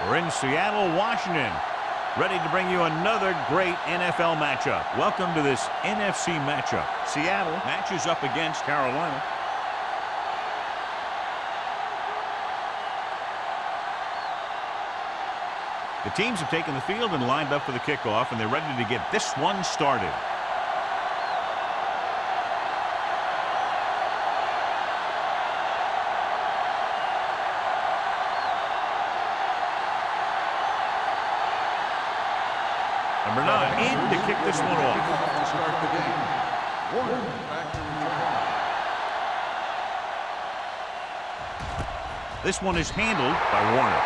We're in Seattle, Washington, ready to bring you another great NFL matchup. Welcome to this NFC matchup. Seattle matches up against Carolina. The teams have taken the field and lined up for the kickoff, and they're ready to get this one started. Number 9 in to kick this one off. Start the game. Warner back to return. This one is handled by Warner.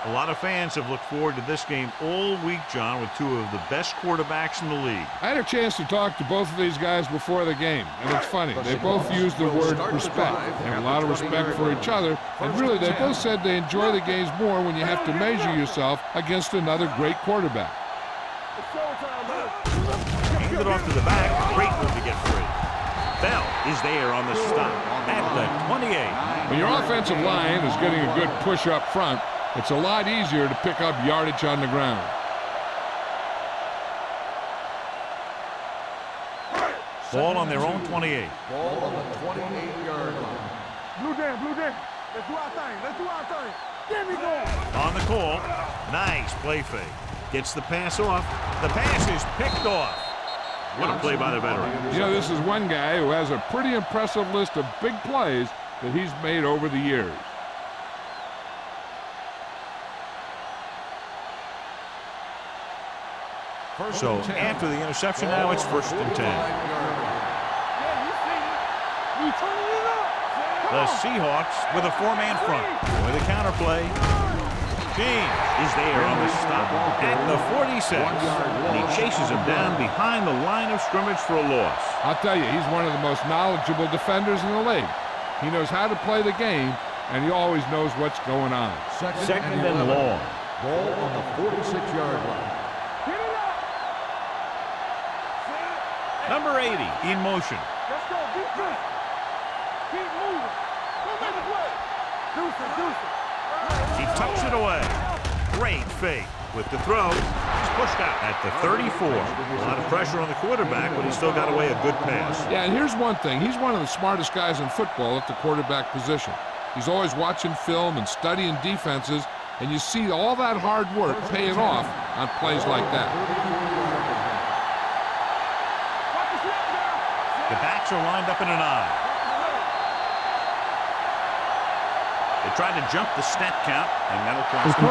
A lot of fans have looked forward to this game all week, John, with two of the best quarterbacks in the league. I had a chance to talk to both of these guys before the game, and it's funny. They both use the word respect. They have a lot of respect for each other, and really they both said they enjoy the games more when you have to measure yourself against another great quarterback. Handed off to the back. Great move to get free. Bell is there on the stop at the 28. When your offensive line is getting a good push up front, it's a lot easier to pick up yardage on the ground. Ball on their own 28. Ball on the 28-yard line. Blue Dan. Let's do our thing. Get me going. On the call. Nice play fake. Gets the pass off. The pass is picked off. What a play by the veteran. You know, this is one guy who has a pretty impressive list of big plays that he's made over the years. So after the interception, now it's 1st and 10. The Seahawks with a 4-man front. With a counter play. James is there on the stop at the 46. And he chases him down behind the line of scrimmage for a loss. I'll tell you, he's one of the most knowledgeable defenders in the league. He knows how to play the game, and he always knows what's going on. Second and long. Ball on the 46-yard line. Number 80 in motion. Let's go. Defense. Keep moving. Go make the play. Deuce it. He tucks it away. Great fake with the throw. He's pushed out at the 34. A lot of pressure on the quarterback, but he still got away a good pass. Yeah, and here's one thing. He's one of the smartest guys in football at the quarterback position. He's always watching film and studying defenses, and you see all that hard work paying off on plays like that. The backs are lined up in an I. They tried to jump the snap count, and that'll cost them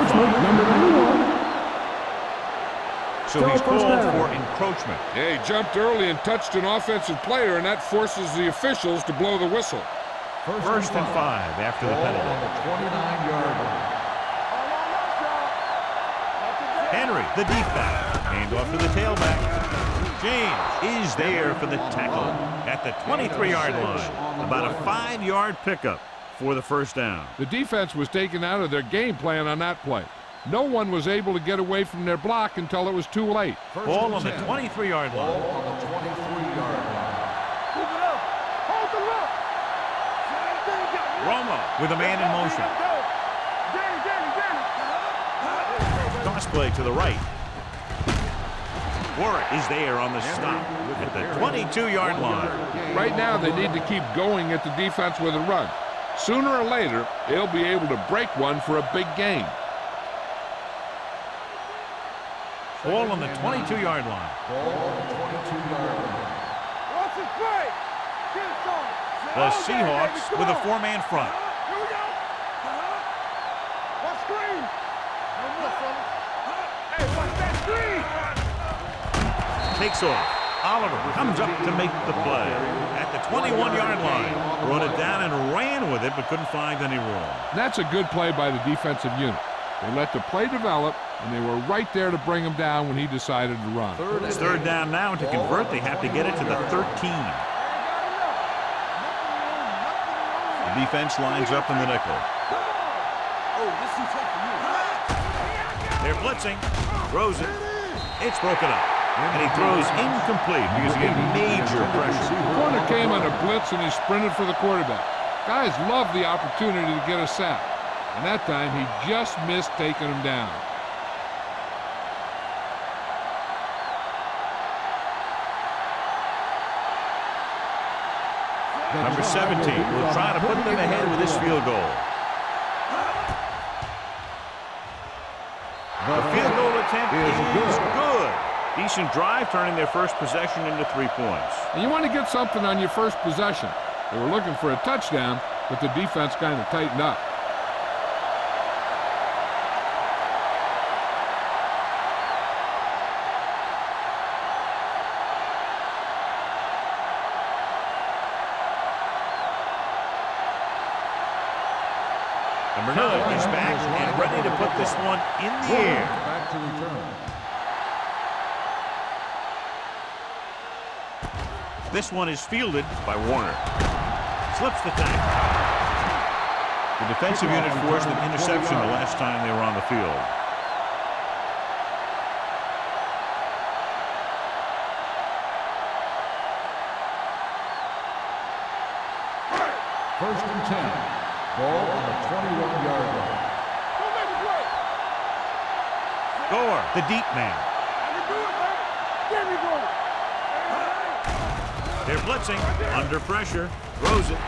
5. So he's called for encroachment. Yeah, he jumped early and touched an offensive player, and that forces the officials to blow the whistle. First and 5 after the penalty. On the 29-yard line. Henry, the deep back. Hand off to the tailback. James is there for the tackle at the 23-yard line. About a 5-yard pickup for the first down. The defense was taken out of their game plan on that play. No one was able to get away from their block until it was too late. Ball on the 23-yard Ball line. on the 23-yard line. Move it up. Hold the look. Romo with a man in motion. Toss play to the right. Warwick is there on the stop at the 22-yard line. Right now, they need to keep going at the defense with a run. Sooner or later, they'll be able to break one for a big game. Ball on the 22-yard line. Ball on the 22-yard line. Watch it play. Get it going. The Seahawks with a 4-man front. Here we go. Watch screen. No more, fellas. Hey, watch that screen. Takes off. Oliver comes up to make the play at the 21-yard line. Brought it down and ran with it, but couldn't find any room. That's a good play by the defensive unit. They let the play develop, and they were right there to bring him down when he decided to run. It's third down now, and to convert, they have to get it to the 13. The defense lines up in the nickel. They're blitzing. Throws it. It's broken up. And he throws incomplete because he had major pressure. The corner came on a blitz, and he sprinted for the quarterback. Guys love the opportunity to get a sack, and that time he just missed taking him down. Number 17 will try to put them ahead with this field goal. The field goal attempt is good. Decent drive, turning their first possession into 3 points. And you want to get something on your first possession. They were looking for a touchdown, but the defense kind of tightened up. Number 9 is back and ready to put this one in the air. Back to return. This one is fielded by Warner. Slips the tackle. The defensive unit forced an interception the last time they were on the field. First and 10. Ball on the 21-yard line. Don't make it work. Gore, the deep man. I can do it, man. There we go. They're blitzing, under pressure, throws it.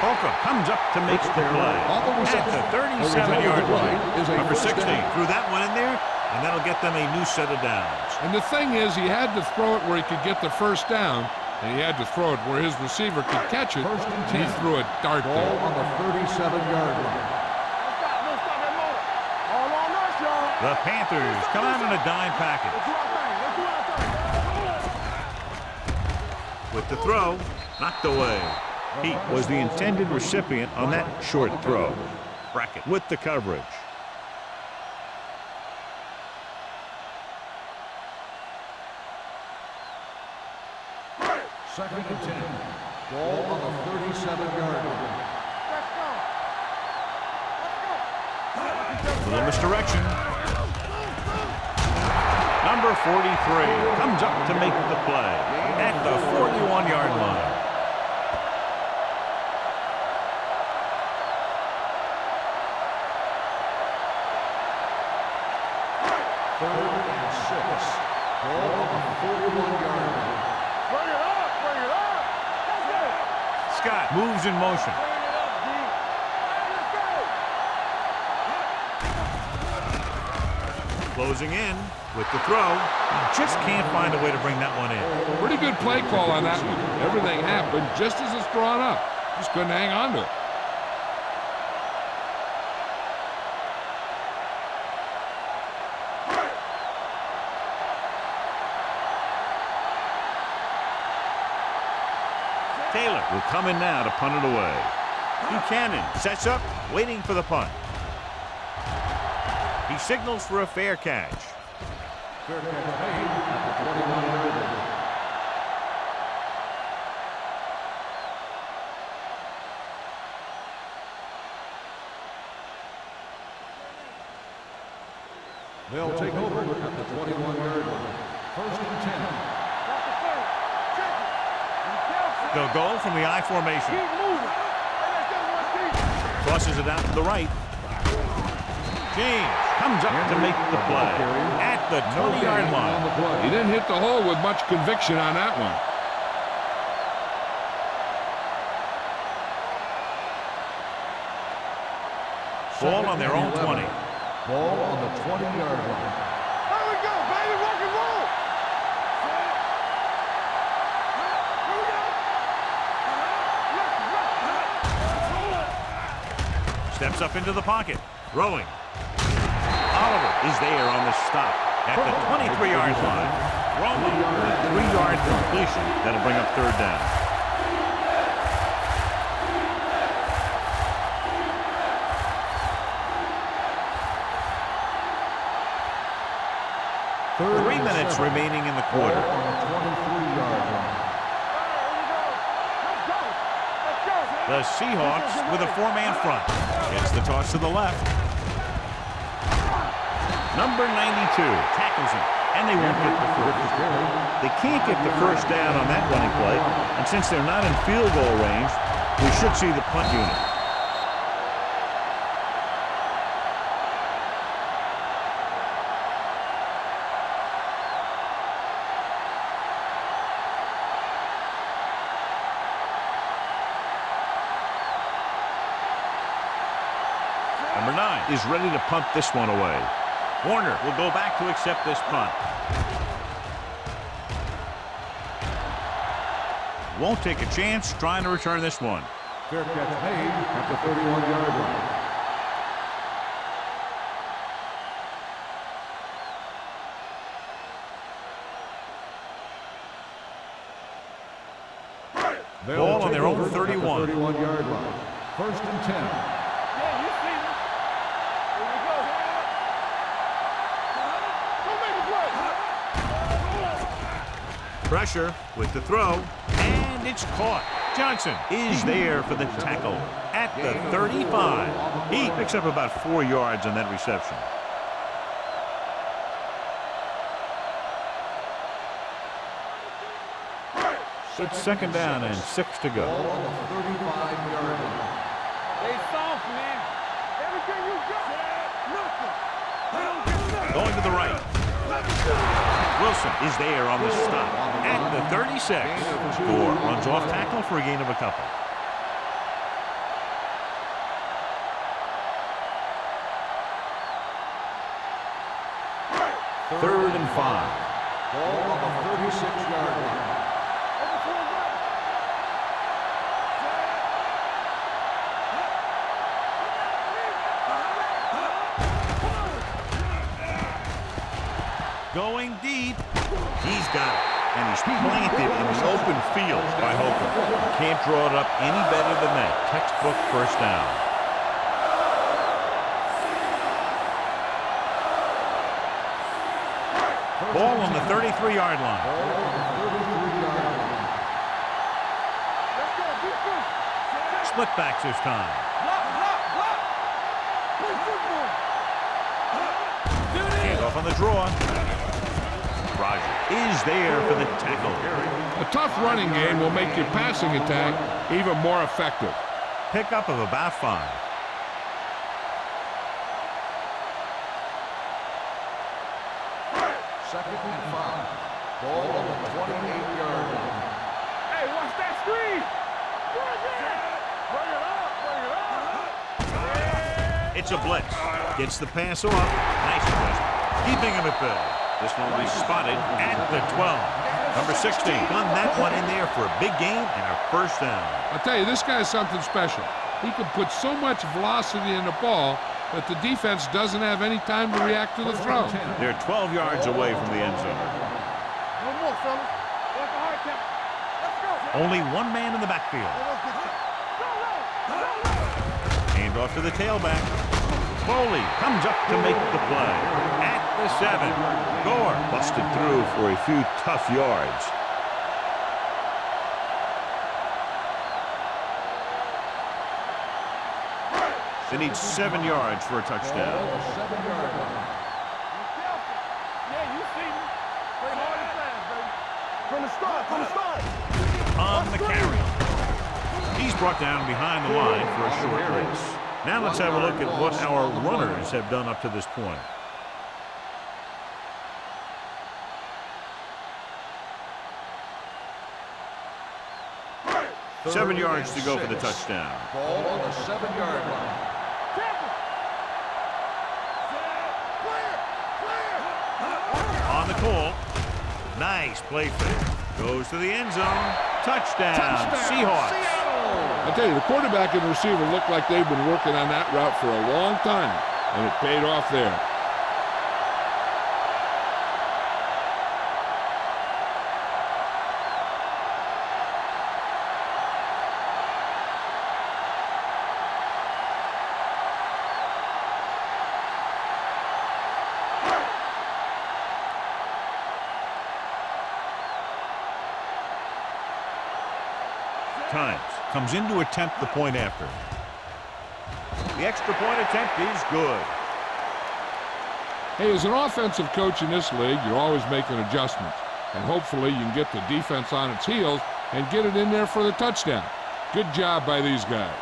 Holcomb comes up to make the play at the 37-yard line. Number 16 threw that one in there, and that'll get them a new set of downs. And the thing is, he had to throw it where he could get the first down, and he had to throw it where his receiver could catch it. First and And 10. he threw a dart Ball there. on the 37-yard line. Don't stop that motor. All on us, y'all. The Panthers come out in a dime package. Let's do our thing. Let's do our thing. With the throw, knocked away. He was the intended recipient on that short throw. Brackett with the coverage. Second and 10. Ball on the 37-yard line. Let's go. A little misdirection. Number 43 comes up to make the play at the 41-yard line. Third and 6. Ball on the 41-yard line. Bring it up. Bring it up. Let's go. Scott moves in motion. Bring it up, D. Let's go. Closing in with the throw. Just can't find a way to bring that one in. Pretty good play call on that one. Everything happened just as it's drawn up. Just couldn't hang on to it. Taylor will come in now to punt it away. Buchanan sets up, waiting for the punt. He signals for a fair catch. Fair catch made at the 41-yard line. They'll take over at the 21-yard line. First and 10. Watch the thing. Check it. Be careful. They'll go from the I formation. Keep moving. Hey, let's get one deep. Tosses it out to the right. James comes up to make the play at the 20-yard line. He didn't hit the hole with much conviction on that one. Ball on their own 20. Ball on the 20-yard line. There we go, baby. Rock and roll. Here we go. Steps up into the pocket. Throwing. Oliver is there on the stop at the 23-yard line. Romo with a 3-yard completion. That'll bring up third down. Third 3 and minutes 7. remaining in the Ball quarter. on the 23-yard line. Let's go. Let's go. The Seahawks with a 4-man front. Gets the toss to the left. Number 92 tackles him, and they won't get the first. They can't get the first down on that running play, and since they're not in field goal range, We should see the punt unit. Number 9 is ready to punt this one away. Warner will go back to accept this punt. Won't take a chance trying to return this one. Fair catch made at the 31-yard line. Ball on their own 31. 31-yard line. First and 10. Yeah, you see me. Here we go. Don't make a play. Pressure with the throw, and it's caught. Johnson is there for the tackle at the 35. He picks up about 4 yards on that reception. It's second down and 6 to go. Ball on the 35-yard line. They soft, man. Everything you got. Nothing. They don't get nothing. Going to the right. Wilson is there on the stop at the 36. Gore runs off tackle for a gain of a couple. Third and 5. Ball on the 36-yard line. Going deep. He's got it. And he's planted in the open field by Holcomb. Can't draw it up any better than that. Textbook first down. Ball on the 33-yard line. Let's go. Defense. Split backs this time. Block, block, block. Play football. Hand off on the draw. Roger is there for the tackle. A tough running game will make your passing attack even more effective. Pickup of about 5. Second and 5. Ball on the 28-yard line. Hey, watch that screen. Bring it up. It's a blitz. Gets the pass off. Nice press. Keeping him at bay. This one will be spotted at the 12. Number 16 won that one in there for a big gain and a first down. I'll tell you, this guy's something special. He can put so much velocity in the ball that the defense doesn't have any time to react to the throw. They're 12 yards away from the end zone. No more, fellas. Like a hard count. Let's go. Only one man in the backfield. Hand off to the tailback. Foley comes up to make the play. At the 7. Gore busted through for a few tough yards. They need 7 yards for a touchdown. 7-yard line. Yeah, you see me. Play hard and fast, baby. From the start. On the carry. He's brought down behind the line for a short race. Now let's have a look at what our runners have done up to this point. 7 yards to go for the touchdown. Ball on the 7-yard line. On the call. Nice play fake. Goes to the end zone. Touchdown. Seahawks. I tell you, the quarterback and the receiver look like they've been working on that route for a long time, and it paid off there. Times comes in to attempt the point after. The extra point attempt is good. Hey, as an offensive coach in this league, you're always making adjustments. And hopefully you can get the defense on its heels and get it in there for the touchdown. Good job by these guys.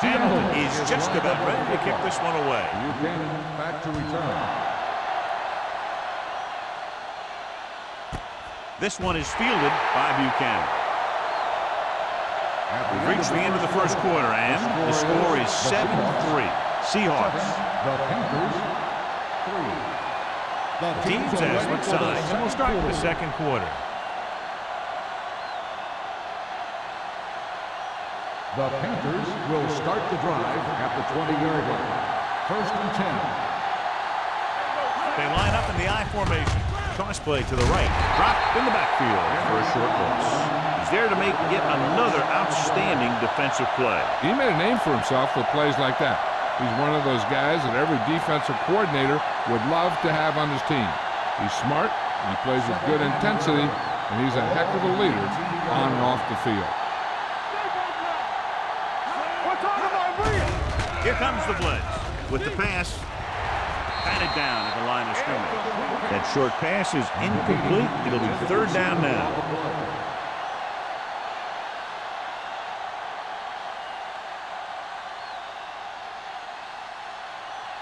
Hamilton is just about ready to kick this one away. Buchanan back to return. This one is fielded by Buchanan. We've reached the end of the first quarter, and the score is 7-3. Seahawks. The Panthers, 3. The Teams as switch sides, and we'll start the second quarter. The Panthers will start the drive at the 20-yard line. First and 10. They line up in the I formation. Toss play to the right. Dropped in the backfield for a short loss. He's there to make yet another outstanding defensive play. He made a name for himself with plays like that. He's one of those guys that every defensive coordinator would love to have on his team. He's smart, and he plays with good intensity, and he's a heck of a leader on and off the field. Here comes the blitz with the pass. Patted down at the line of scrimmage. That short pass is incomplete. It'll be third down now.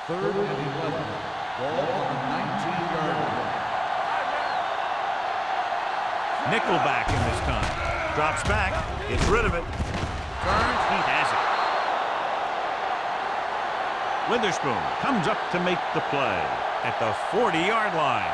Third and 11. Ball on the 19-yard line. Nickelback in this time. Drops back. Gets rid of it. Turns. He has it. Witherspoon comes up to make the play at the 40-yard line.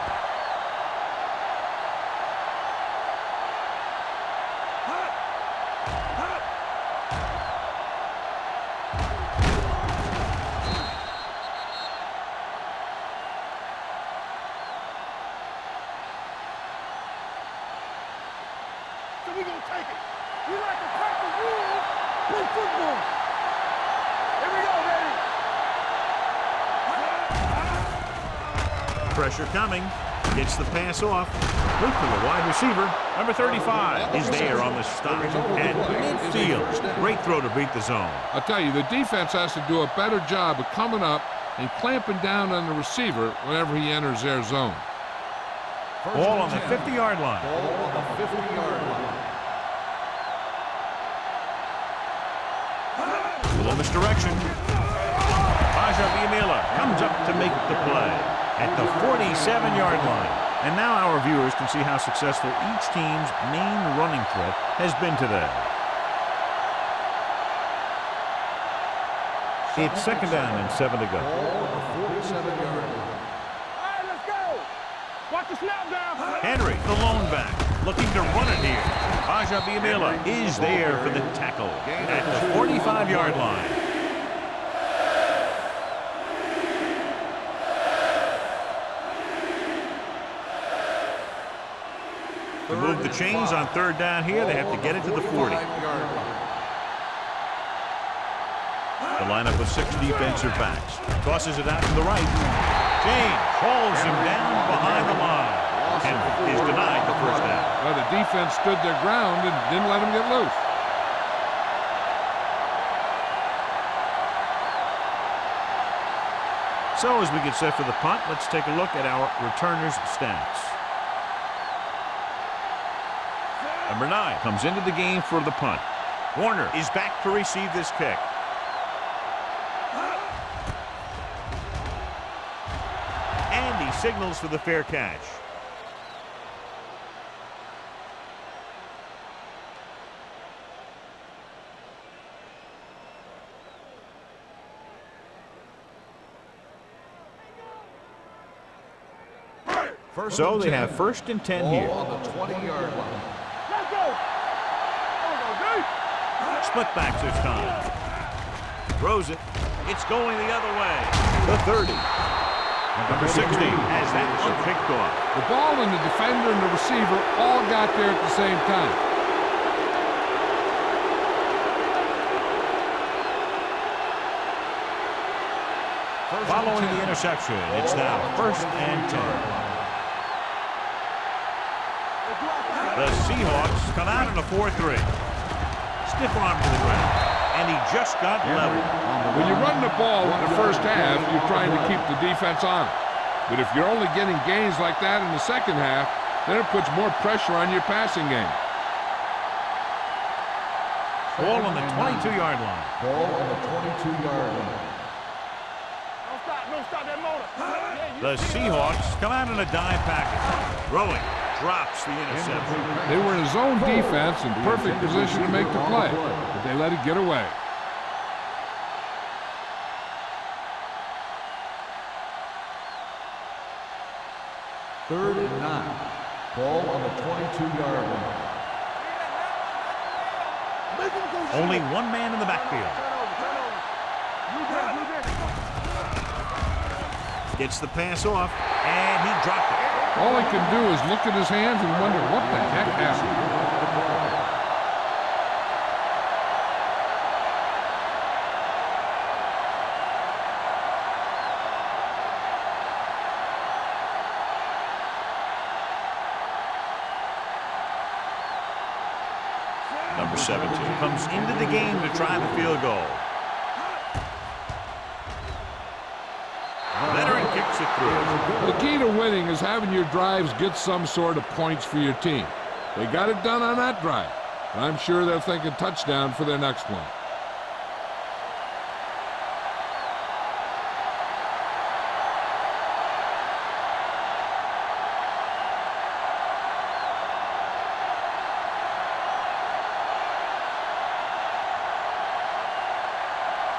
So we gonna take it. We like to practice rules, play football. Here we go, baby. Pressure coming. Gets the pass off. Look to the wide receiver. Number 35 is there on the stop. And midfield. Great throw to beat the zone. I'll tell you, the defense has to do a better job of coming up and clamping down on the receiver whenever he enters their zone. Ball on the 50-yard line. Ball on the 50-yard line. Little misdirection. Ajabimila comes up to make the play at the 47-yard line. And now our viewers can see how successful each team's main running threat has been today. It's second down and 7 to go. Ball on the 47-yard line. All right, let's go. Watch the snap down. Henry, the lone back, looking to run it here. Ajabimila is there for the tackle at the 45-yard line. To move the chains on third down here, they have to get it to the 40. The lineup with 6 defensive backs. Tosses it out to the right. James hauls him down behind the line. And is denied the first down. Well, the defense stood their ground and didn't let him get loose. So as we get set for the punt, let's take a look at our returners' stats. Number 9 comes into the game for the punt. Warner is back to receive this kick. And he signals for the fair catch. So they have first and 10 here. Ball on the 20-yard line. Let's go. Split backs this time. Throws it. It's going the other way. The 30. Number 60 has that one picked off. The ball and the defender and the receiver all got there at the same time. Following the interception, it's now first and 10. The Seahawks come out in a 4-3. Stiff arm to the ground, and he just got leveled. When you run the ball in the first half, you're trying to keep the defense on it. But if you're only getting gains like that in the second half, then it puts more pressure on your passing game. Ball on the 22-yard line. Ball on the 22-yard line. Don't stop that motor. The Seahawks come out in a dime package. Throwing, drops the interception. They were in a zone defense in perfect position to make the play, but they let it get away. Third and 9. Ball on the 22-yard line. Only one man in the backfield. Gets the pass off, and he dropped it. All he can do is look at his hands and wonder what the heck happened. Number 17 comes into the game to try the field goal. Veteran kicks it through. The key to winning is having your drives get some sort of points for your team. They got it done on that drive. I'm sure they're thinking touchdown for their next one.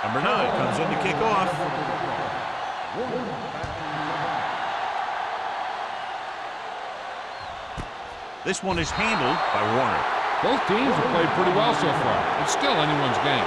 Number 9 comes in to kick off. This one is handled by Warner. Both teams have played pretty well so far. It's still anyone's game.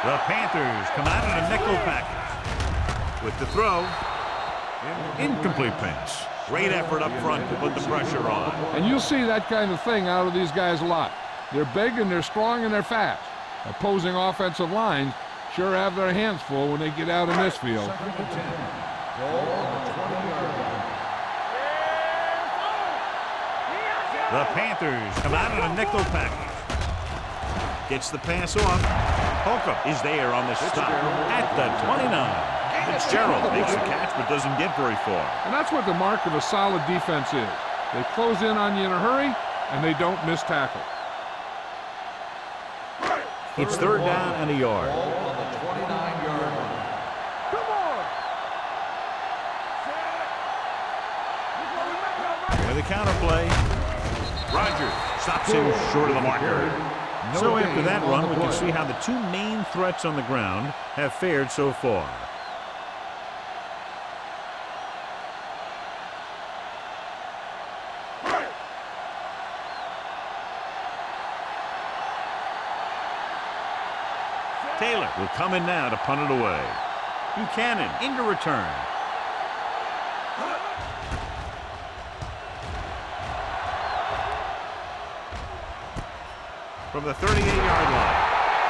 The Panthers come out in a nickel package. With the throw, incomplete pass. Great effort up front to put the pressure on. And you'll see that kind of thing out of these guys a lot. They're big and they're strong and they're fast. Opposing offensive lines sure have their hands full when they get out in this field. The Panthers come out in a nickel package. Gets the pass off. Holcomb is there on the stop at the 29. Fitzgerald makes the catch but doesn't get very far. And that's what the mark of a solid defense is. They close in on you in a hurry, and they don't miss tackle. It's third down and a yard. Ball on the 29-yard line. Come on! With a counter play, Rogers stops him short of the marker. So after that run, we can see how the two main threats on the ground have fared so far. Taylor will come in now to punt it away. Buchanan into return. From the 38-yard line.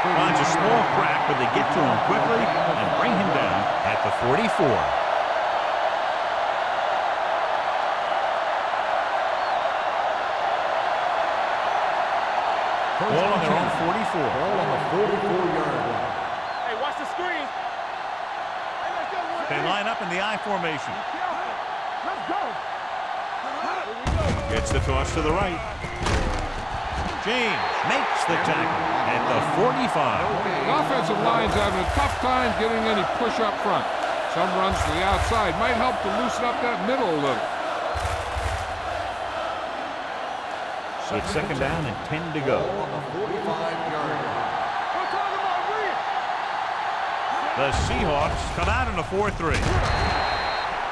Finds a small crack, but they get to him quickly and bring him down at the 44. Ball on their own 44. Ball on the 44-yard line. Hey, watch the screen. Hey, let's go. They line up in the I formation. Let's go. Gets the toss to the right. James makes the tackle at the 45. The offensive line's having a tough time getting any push up front. Some runs to the outside might help to loosen up that middle a little. So it's second down and 10 to go. Ball on the 45-yard line. We're talking about real. The Seahawks come out in a 4-3.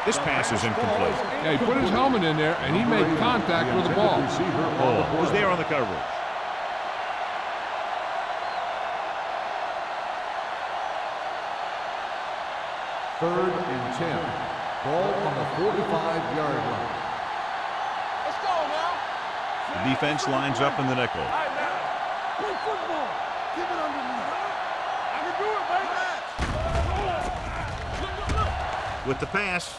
This pass is incomplete. Yeah, he put his helmet in there, and he made contact with the ball. Ball was there on the coverage. Third and 10. Ball on the 45-yard line. Let's go now. The defense lines up in the nickel. Play football. Give it underneath. I can do it, baby. With the pass.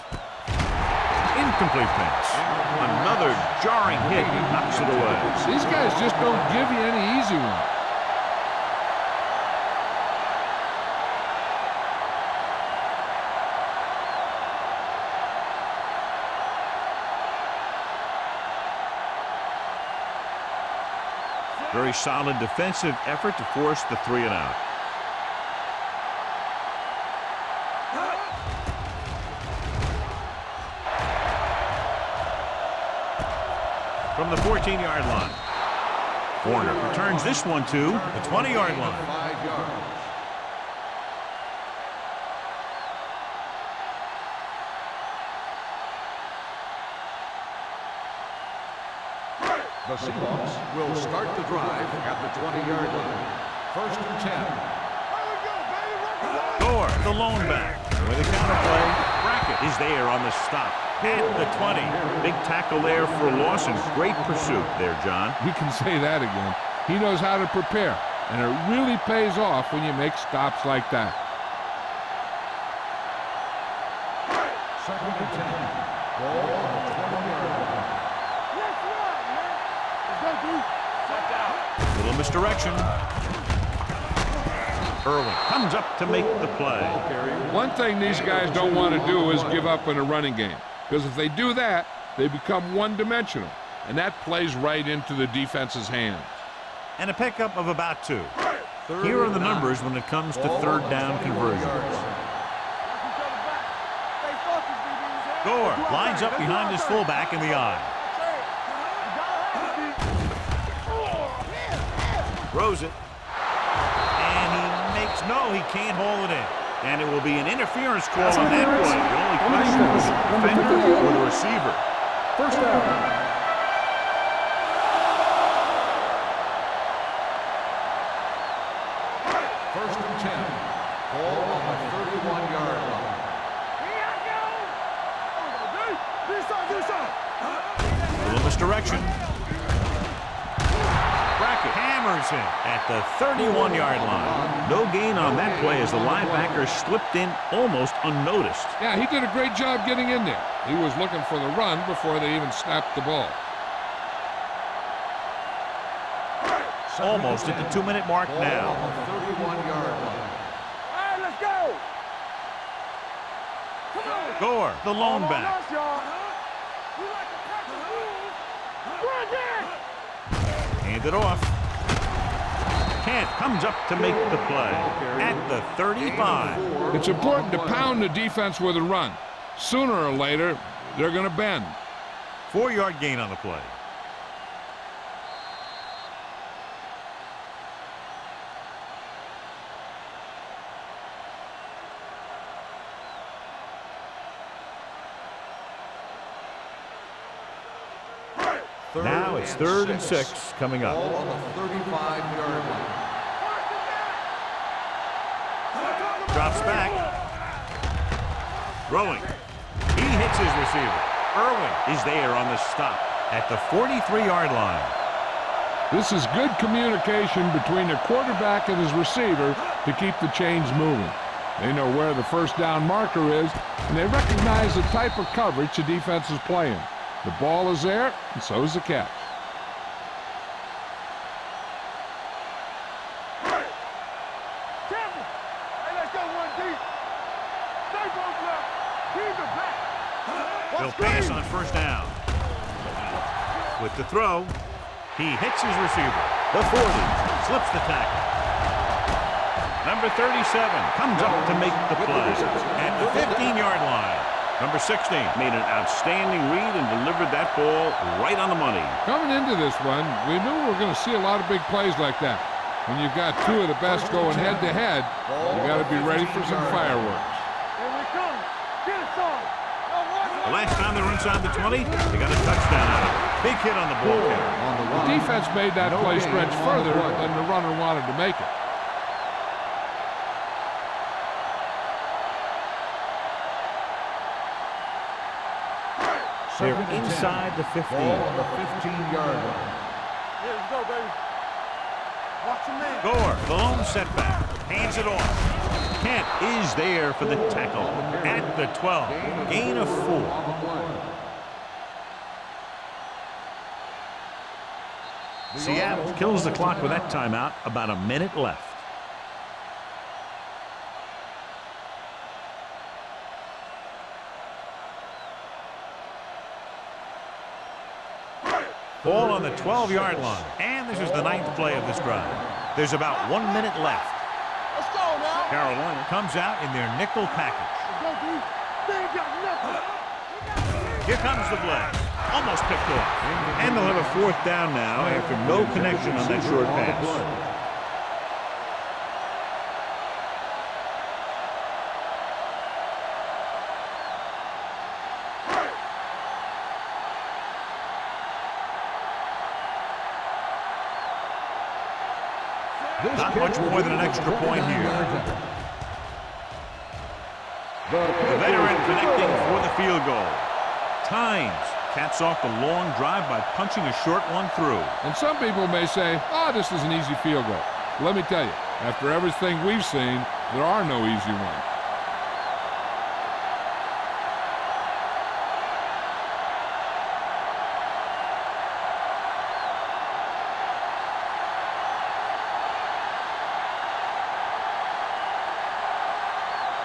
Incomplete pass. Another jarring hit knocks it away. These guys just don't give you any easy one. Very solid defensive effort to force the 3 and out. From the 14-yard line. Warner returns this one to the 20-yard line. 5 yards. The Seahawks will start the drive at the 20-yard line. 1st and 10. Gore, the lone back. With a counterplay, Brackett is there on the stop at the 20. Big tackle there for Lawson. Great pursuit there, John. You can say that again. He knows how to prepare, and it really pays off when you make stops like that. 2nd and 10. Ball on the 20-yard line. Little misdirection. Irwin comes up to make the play. One thing these guys don't want to do is give up in a running game, because if they do that, they become one-dimensional, and that plays right into the defense's hands. And a pickup of about 2. Here are the numbers when it comes to 3rd down conversions. Gore lines up behind his fullback in the eye. Throws it. And he makes no, he can't hold it in. And it will be an interference call on that play. The only question was the defender or the receiver. 1st down. 1st and 10. Ball on the 31-yard line. Little misdirection. Brackett hammers him at the 31-yard line. No gain on that play as the linebacker slipped in almost unnoticed. Yeah, he did a great job getting in there. He was looking for the run before they even snapped the ball. Almost at the 2-minute mark now. On the 31-yard line. All right, let's go. Come on. Gore, the lone back. We like to crack the rules. Run there. Hand it off. Kent comes up to make the play at the 35. It's important to pound the defense with a run. Sooner or later, they're going to bend. 4-yard gain on the play. Now it's 3rd and 6 coming up. Ball on the 35-yard line. Drops back. Throwing. He hits his receiver. Irwin is there on the stop at the 43-yard line. This is good communication between the quarterback and his receiver to keep the chains moving. They know where the 1st down marker is, and they recognize the type of coverage the defense is playing. The ball is there, and so is the catch. Campbell. Hey, let's go one deep. Stay both left. Keep it back. He'll pass on 1st down. With the throw, he hits his receiver. The 40 slips the tackle. Number 37 comes up to make the play at the 15-yard line. Number 16 made an outstanding read and delivered that ball right on the money. Coming into this one, we knew we were going to see a lot of big plays like that. When you've got 2 of the best going head-to-head, you got to be ready for some fireworks. Here we come. Get us on. The last time they were inside the 20, they got a touchdown out of it. Big hit on the ball carrier. On the The run. defense made that play stretch further than the runner wanted to make it. They're inside the 15. Ball on the 15-yard line. baby. Watch your man. Gore, the lone setback, hands it off. Kent is there for the tackle at the 12. Gain of 4. Seattle kills the clock with that timeout. About a minute left. Ball on the 12-yard line. And this is the 9th play of this drive. There's about 1 minute left. Let's go now. Carolina comes out in their nickel package. They ain't got nothing. Here comes the blitz. Almost picked off. And they'll have a 4th down now after no connection on that short pass. Not much more than an extra point here. The veteran connecting for the field goal. Tynes caps off the long drive by punching a short one through. And some people may say, oh, this is an easy field goal. Let me tell you, after everything we've seen, there are no easy ones.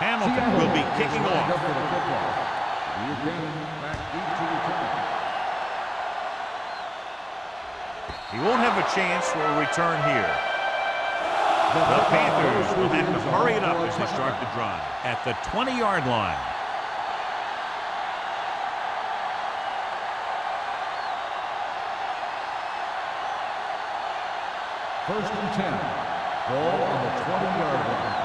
Hamilton will be kicking off. He won't have a chance for a return here. The Panthers will have to hurry it up as they start the drive at the 20-yard line. First and 10. Ball on the 20-yard line.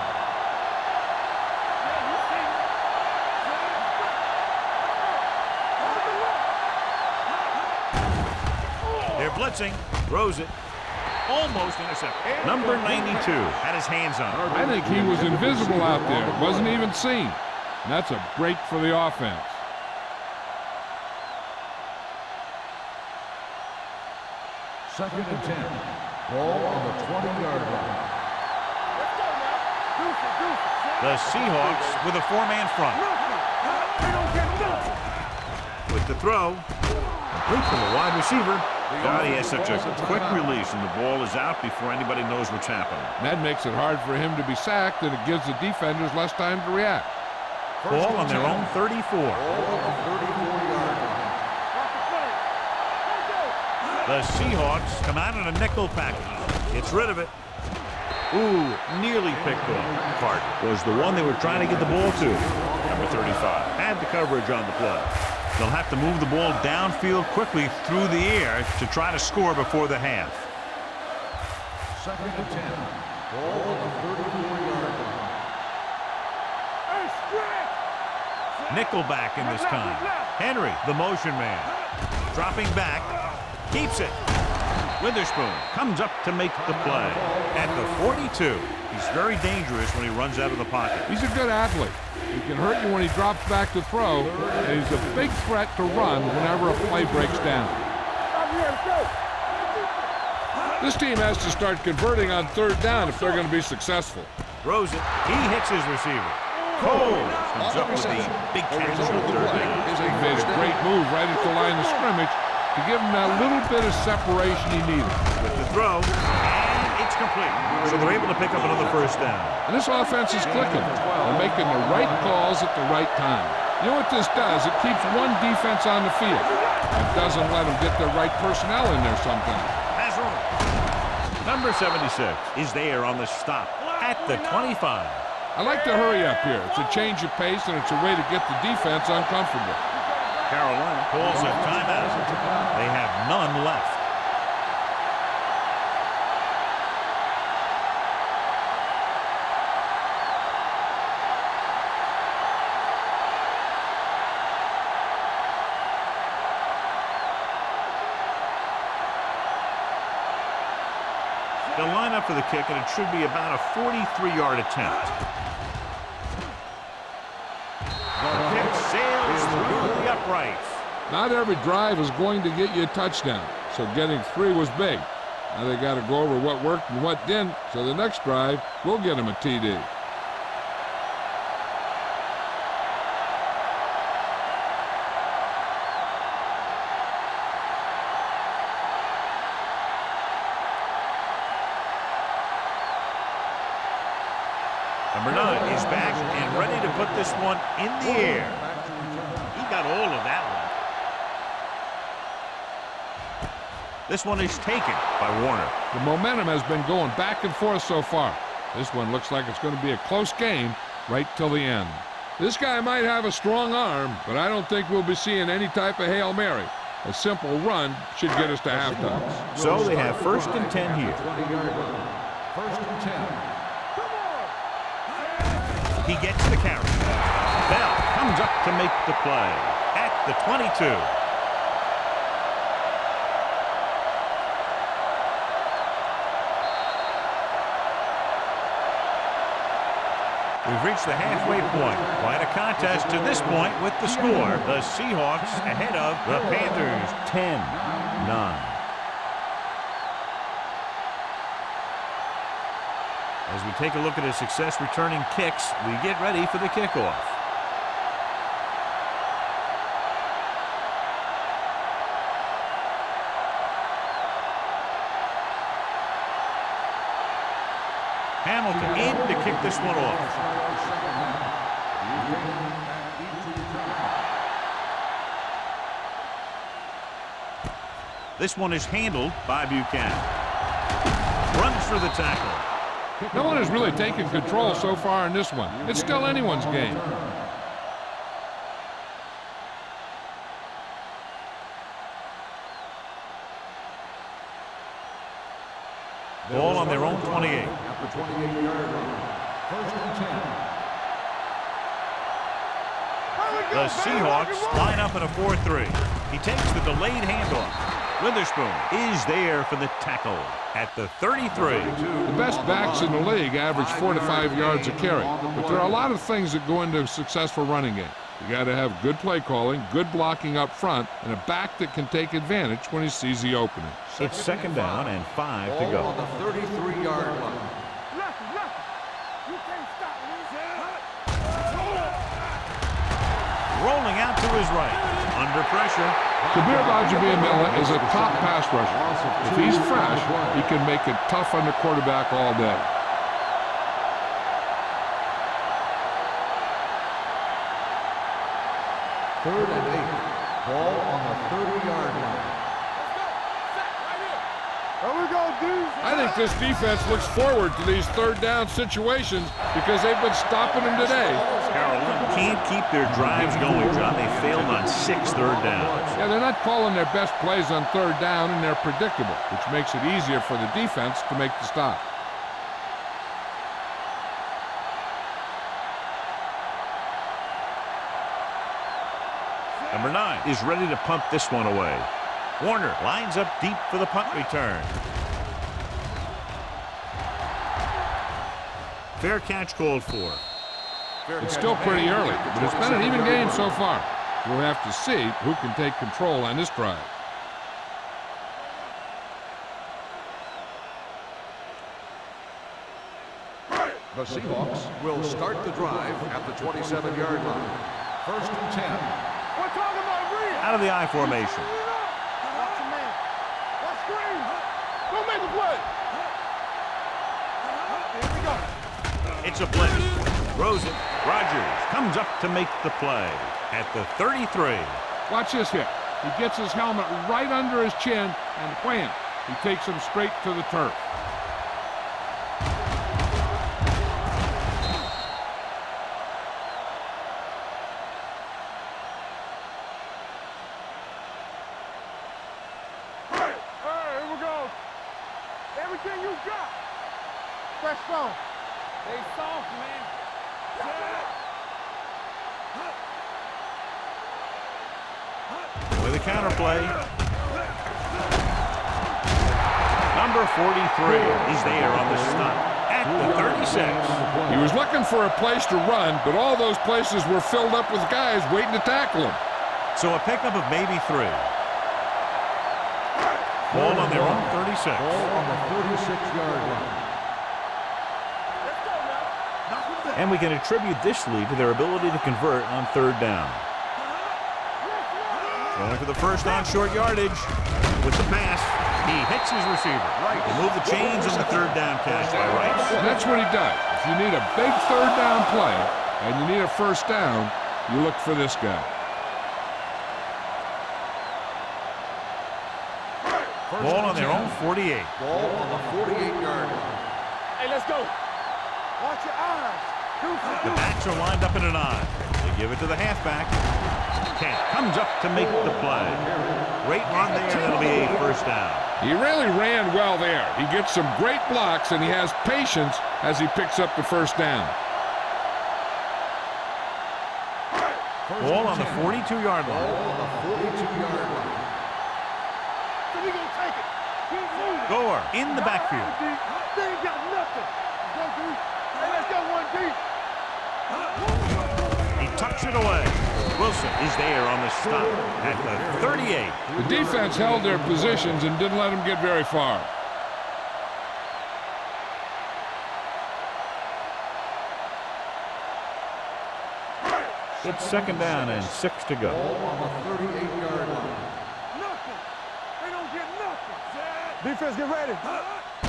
They're blitzing, throws it, almost intercepted. Number 92 had his hands on it. I think he was invisible out there, wasn't even seen. And that's a break for the offense. Second and 10. Ball on the 20-yard line. The Seahawks with a 4-man front. With the throw, complete from the wide receiver. God, he has such a quick release, and the ball is out before anybody knows what's happening. That makes it hard for him to be sacked, and it gives the defenders less time to react. Ball on their own 34. The Seahawks come out in a nickel package. Gets rid of it. Ooh, nearly picked off. Clark was the one they were trying to get the ball to. Number 35 had the coverage on the play. They'll have to move the ball downfield quickly through the air to try to score before the half. Second and 10. Ball on the 34-yard line. Nickelback in this time. Henry, the motion man. Dropping back. Keeps it. Witherspoon comes up to make the play. At the 42. He's very dangerous when he runs out of the pocket. He's a good athlete. He can hurt you when he drops back to throw, and he's a big threat to run whenever a play breaks down. This team has to start converting on 3rd down if they're going to be successful. Throws it. He hits his receiver. Cole comes up with the big catch on 3rd down. He made a great move right at the line of scrimmage to give him that little bit of separation he needed. With the throw, and it's complete. So they're able to pick up another 1st down. And this offense is clicking. They're making the right calls at the right time. You know what this does? It keeps one defense on the field. It doesn't let them get the right personnel in there sometimes. Has room. Number 76 is there on the stop at the 25. I like to hurry up here. It's a change of pace, and it's a way to get the defense uncomfortable. Carolina calls a timeout. They have none left. They'll line up for the kick, and it should be about a 43-yard attempt. The kick sails through the uprights. Not every drive is going to get you a touchdown, so getting 3 was big. Now they got to go over what worked and what didn't, so the next drive will get them a TD. Number 9 is back and ready to put this one in the air. He got all of that one. This one is taken by Warner. The momentum has been going back and forth so far. This one looks like it's going to be a close game right till the end. This guy might have a strong arm, but I don't think we'll be seeing any type of Hail Mary. A simple run should get us to halftime. So they have 1st and 10 here. 1st and 10. He gets the carry. Bell comes up to make the play at the 22. We've reached the halfway point. Quite a contest to this point with the score. The Seahawks ahead of the Panthers 10-9. As we take a look at his success returning kicks, we get ready for the kickoff. Hamilton in to kick this one off. This one is handled by Buchanan. Runs for the tackle. No one has really taken control so far in this one. It's still anyone's game. Ball on their own 28. At the 28-yard line. 1st and 10. The Seahawks line up in a 4-3. He takes the delayed handoff. Witherspoon is there for the tackle at the 33. The best backs in the league average 4 to 5 yards a carry, but there are a lot of things that go into a successful running game. You got to have good play calling, good blocking up front, and a back that can take advantage when he sees the opening. It's 2nd down and 5 to go. On the 33-yard line. You can't stop me. Rolling out to his right. Under pressure. Kabir Bajabia-Miller is a top pass rusher. If he's fresh, he can make it tough on the quarterback all day. Third and 8. Ball on the 30-yard line. There we go, dudes. I think this defense looks forward to these 3rd down situations because they've been stopping them today. Carolina can't keep their drives going, John. They failed on 6 third downs. Yeah, they're not calling their best plays on 3rd down, and they're predictable, which makes it easier for the defense to make the stop. Number 9 is ready to punt this one away. Warner lines up deep for the punt return. Fair catch called for. It's still pretty early, but it's been an even game so far. We'll have to see who can take control on this drive. The Seahawks will start the drive at the 27-yard line. 1st and 10. We're talking about real. Out of the I formation. Watch your man. Watch screen. Go make the play. Here we go. It's a blitz. Throws it. Rogers comes up to make the play at the 33. Watch this hit. He gets his helmet right under his chin, and wham, he takes him straight to the turf. Here we go. Everything you got. Fresh stone. Stay soft, man. With a counter play. Number 43 is there on the stop at the 36. He was looking for a place to run, but all those places were filled up with guys waiting to tackle him. So a pickup of maybe 3. Ball on their own 36. Ball on the 36-yard line. And we can attribute this lead to their ability to convert on third down. Going for the first on short yardage with the pass. He hits his receiver. They move the chains on the third down catch by Rice. And that's what he does. If you need a big third down play and you need a first down, you look for this guy. Ball on their own 48. Ball on the 48-yard line. Hey, let's go. Watch your eyes. The backs are lined up in an I. They give it to the halfback. Kent comes up to make the play. Great run there, and it'll be a first down. He really ran well there. He gets some great blocks, and he has patience as he picks up the first down. Ball on the 42-yard line. Ball on the 42-yard line. So we gonna take it. Keep moving. Gore in the backfield. They ain't got nothing. Let's go, D. Hey, let's go, 1D. He tucks it away. Wilson is there on the stop at the 38. The defense held their positions and didn't let them get very far. It's second down and 6 to go. Ball on the 38-yard line. Nothing. They don't get nothing. Defense, get ready.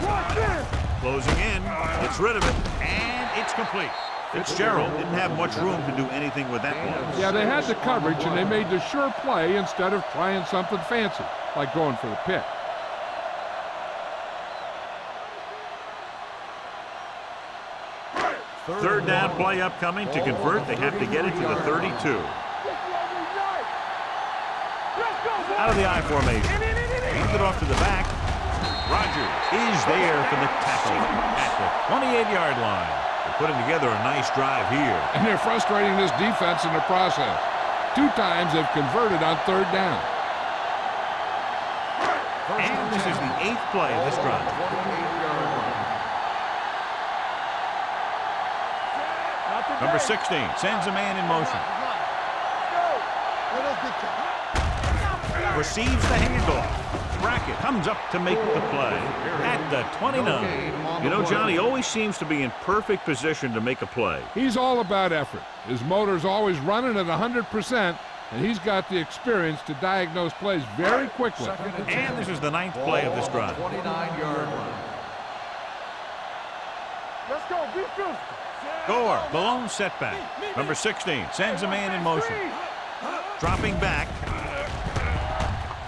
Watch this. Closing in, gets rid of it, and it's complete. Fitzgerald didn't have much room to do anything with that one. Yeah, they had the coverage, and they made the sure play instead of trying something fancy, like going for the pick. Third down play upcoming. To convert, they have to get it to the 32. Out of the I formation. Hands it off to the back. Rogers is there for the tackle at the 28-yard line. They're putting together a nice drive here. And they're frustrating this defense in the process. 2 times they've converted on third down. And this is the 8th play of this drive. Number 16 sends a man in motion. Receives the handoff. Brackett comes up to make the play at the 29. You know, Johnny always seems to be in perfect position to make a play. He's all about effort. His motor's always running at 100%, and he's got the experience to diagnose plays very quickly. And this is the 9th play of this drive. 29-yard line. Let's go, be physical. Gore, the lone setback. Number 16 sends a man in motion. Dropping back.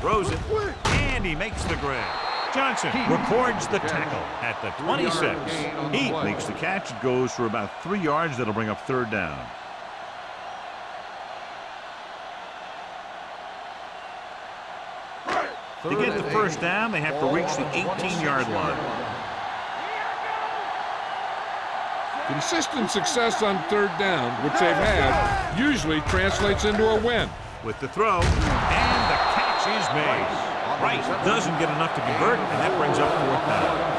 Throws it, and he makes the grab. Johnson records the tackle at the 26. He makes the catch. It goes for about 3 yards. That'll bring up third down. To get the first down, they have to reach the 18-yard line. Consistent success on third down, which they've had, usually translates into a win. With the throw, and the catch is made. Rice doesn't get enough to convert, and that brings up fourth down.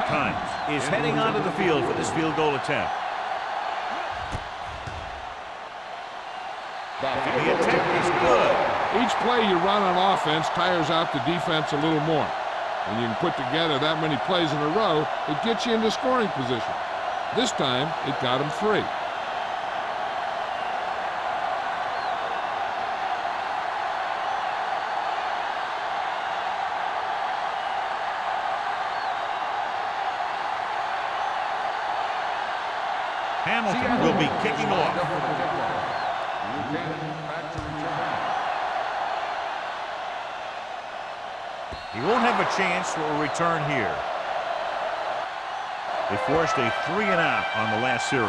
Times is heading onto the field for this field goal attempt. The attempt is good. Each play you run on offense tires out the defense a little more. When you can put together that many plays in a row, it gets you into scoring position. This time, it got him 3. Hamilton will be kicking off. He won't have a chance for a return here. They forced a 3-and-out on the last series.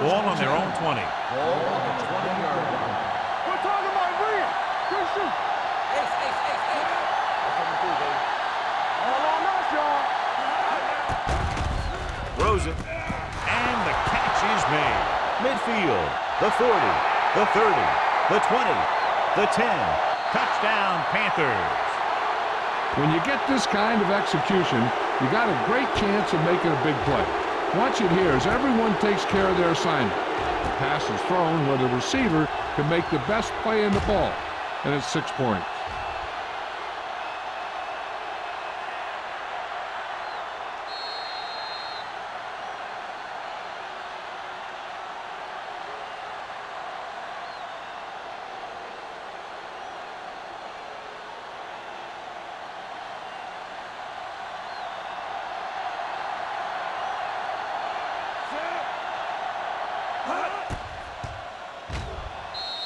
Ball on their own 20. Ball on the 20-yard line. We're talking about real. Good shoot. All on us, y'all. throws it. And the catch is made. Midfield, the 40, the 30, the 20, the 10. Touchdown, Panthers. When you get this kind of execution, you got a great chance of making a big play. Watch it here as everyone takes care of their assignment. The pass is thrown where the receiver can make the best play in the ball, and it's 6 points.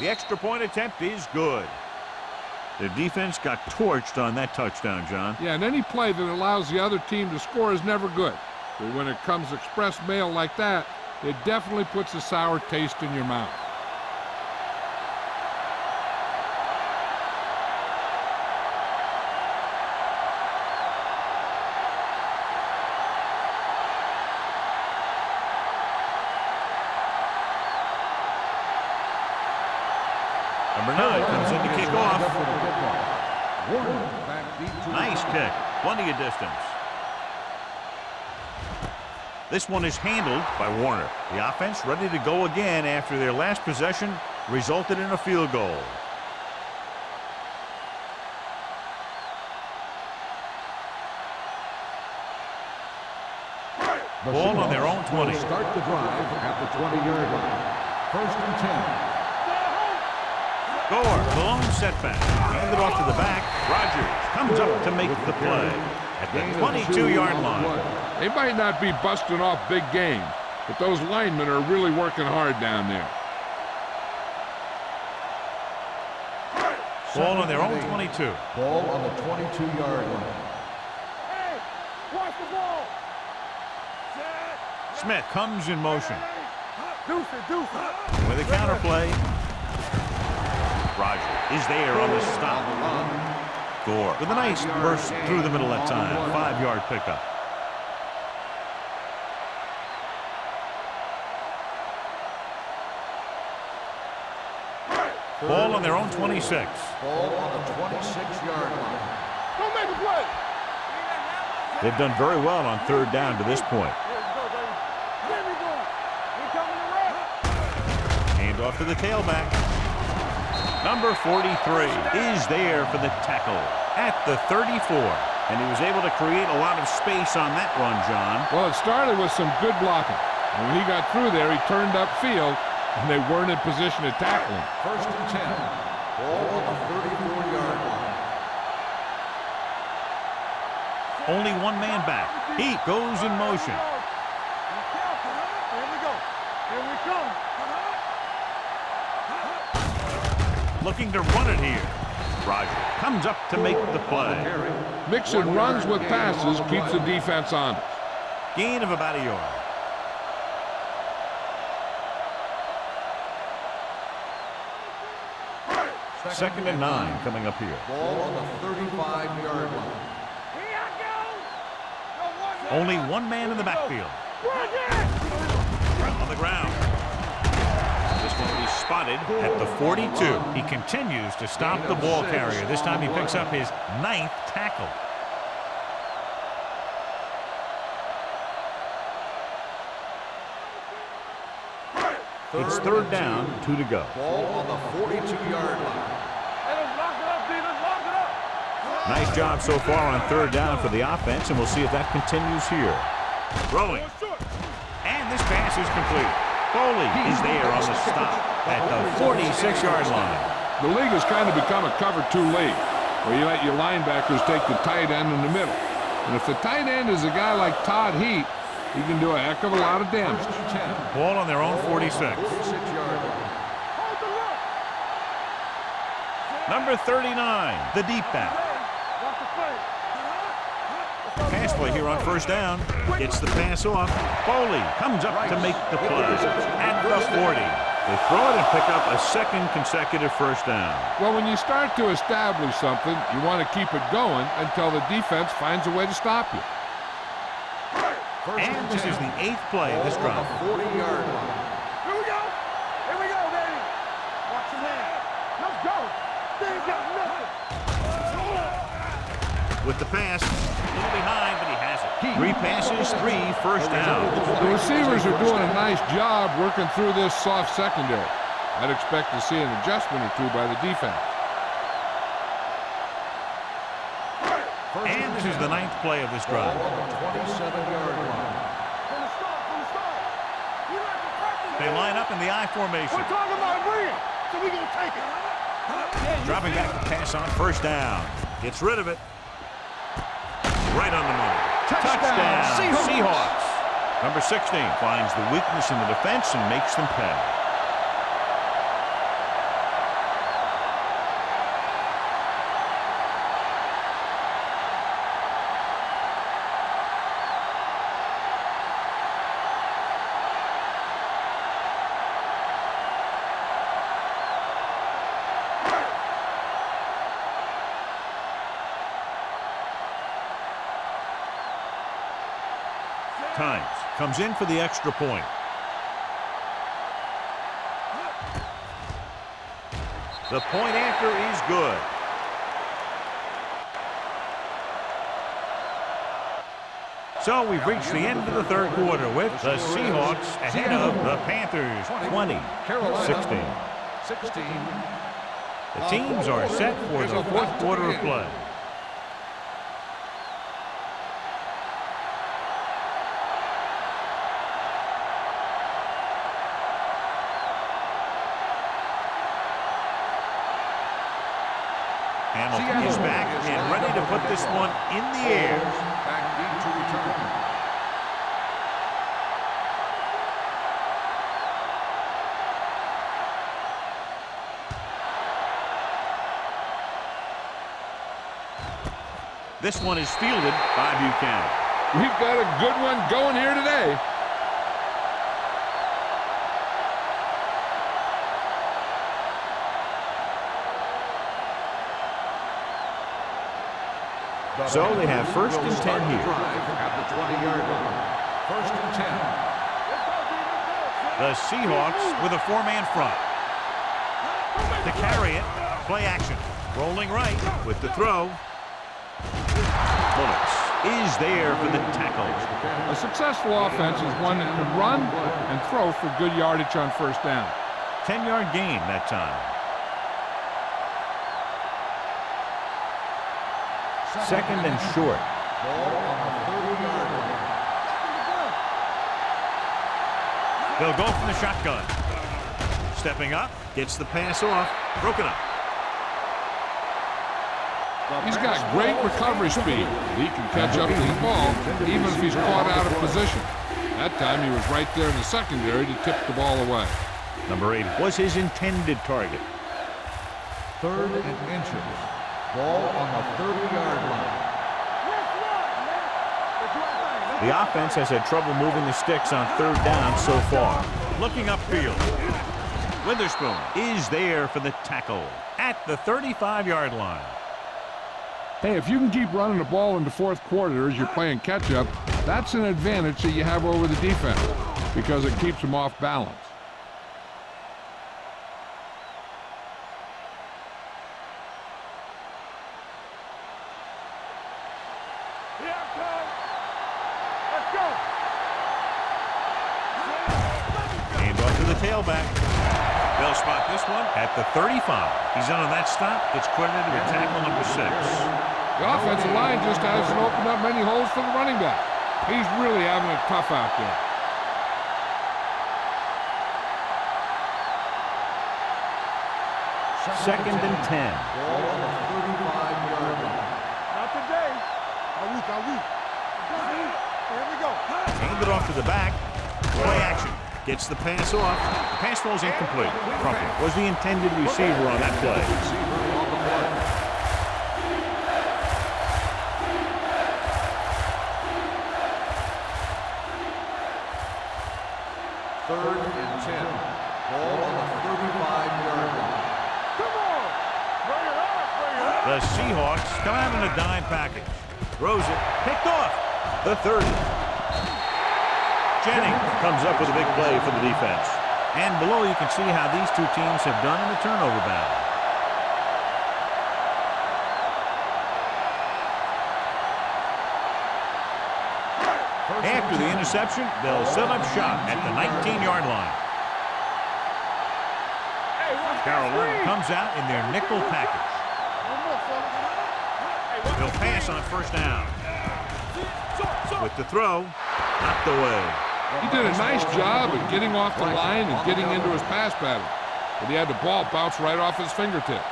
The extra point attempt is good. Their defense got torched on that touchdown, John. Yeah, and any play that allows the other team to score is never good. But when it comes express mail like that, it definitely puts a sour taste in your mouth. Number 9 comes in to kick off. Nice kick. Plenty of distance. This one is handled by Warner. The offense ready to go again after their last possession resulted in a field goal. Ball on their own 20. Start the drive at the 20-yard line. 1st and 10. Gore, the lone setback. Handed off to the back. Rogers comes up to make the play at the 22-yard line. They might not be busting off big game, but those linemen are really working hard down there. Ball on their own 22. Ball on the 22-yard line. Hey, watch the ball. Smith comes in motion. Deuce it. With a counterplay. Roger is there on the stop. Gore with a nice burst through the middle that time. 5-yard pickup. Ball on their own 26. Ball on the 26-yard line. Don't make a play. They've done very well on 3rd down to this point. Here we go. We coming to run. Hand off to the tailback. Number 43 is there for the tackle at the 34. And he was able to create a lot of space on that run, John. Well, it started with some good blocking. When he got through there, he turned upfield, and they weren't in position to tackle him. 1st and 10. Ball on the 34-yard line. Only one man back. He goes in motion. Here we go. Here we come. Looking to run it here. Roger comes up to make the play. Mixing runs with passes keeps the defense honest. Gain of about a yard. Second and 9 coming up here. Ball on the 35-yard line. Here I go. Only one man in the backfield. On the ground. This one will be spotted at the 42. He continues to stop the ball carrier. This time he picks up his 9th tackle. It's 3rd down, 2 to go. Ball on the 42-yard line. Nice job so far on 3rd down for the offense, and we'll see if that continues here. Throwing. And this pass is complete. Foley is there on the stop at the 46-yard line. The league has kind of become a cover-2 league, where you let your linebackers take the tight end in the middle. And if the tight end is a guy like Todd Heat, he can do a heck of a lot of damage. Ball on their own 46. 46-yard line. Number 39, the deep back. Pass play here on 1st down. Gets the pass off. Foley comes up to make the play at the 40. They throw it and pick up a 2nd consecutive 1st down. Well, when you start to establish something, you want to keep it going until the defense finds a way to stop you. And this is the 8th play of this drive. 40-yard line. Here we go. Here we go, baby. Watch your hand. Let's go. They ain't got nothing. With the pass, a little behind, but he has it. 3 passes, 3 first down. The receivers are doing a nice job working through this soft secondary. I'd expect to see an adjustment or two by the defense. And this is the 9th play of this drive. 27-yard line. From the start. You like to practice. They line up in the I formation. We're talking about win, so we gonna take it. Dropping back to pass on first down. Gets rid of it. Right on the money. Touchdown. Seahawks. Number 16 finds the weakness in the defense and makes them pay. Times comes in for the extra point. The point after is good. So we've reached the end of the third quarter with the Seahawks ahead of the Panthers 20-16. 16. The teams are set for the fourth quarter of play. Hamilton is back and ready to put this one in the air. Back deep to return. This one is fielded by Buchanan. We've got a good one going here today. So they have first and 10 here. At the 20-yard line. First and 10. The Seahawks with a 4-man front. To carry it, play action. Rolling right with the throw. Bullets is there for the tackle. A successful offense is one that can run and throw for good yardage on first down. 10-yard gain that time. Second and short. Ball on the 30-yard line. They'll go from the shotgun. Stepping up, gets the pass off, broken up. He's got great recovery speed. He can catch up to the ball even if he's caught out of position. That time he was right there in the secondary to tip the ball away. Number 8 was his intended target. 3rd and inches. Ball on the 30-yard line. The offense has had trouble moving the sticks on third down so far. Looking upfield. Witherspoon is there for the tackle at the 35-yard line. Hey, if you can keep running the ball in the fourth quarter as you're playing catch-up, that's an advantage that you have over the defense because it keeps them off balance. Hand off to the tailback. They'll spot this one at the 35. He's in on that stop. Gets credited with tackle number 6. The offensive line just hasn't opened up many holes for the running back. He's really having it tough out there. Second and 10. Ball on the 35-yard line. Not today. Are we? Here we go. Hand it off to the back. Play action. Gets the pass off. The pass falls incomplete. Crumpet was the intended receiver on that play. Receiver on the play. Third and 10. Ball on the 35-yard line. Come on. Bring it up. The Seahawks come out in a dime package. Throws it. Picked off. The 30. Jennings comes up with a big play for the defense. And below you can see how these two teams have done in the turnover battle. After the interception, they'll set up shop at the 19-yard line. Carolina comes out in their nickel package. They'll pass on first down. With the throw, knocked away. He did a nice job of getting off the line and getting into his pass pattern, but he had the ball bounce right off his fingertips.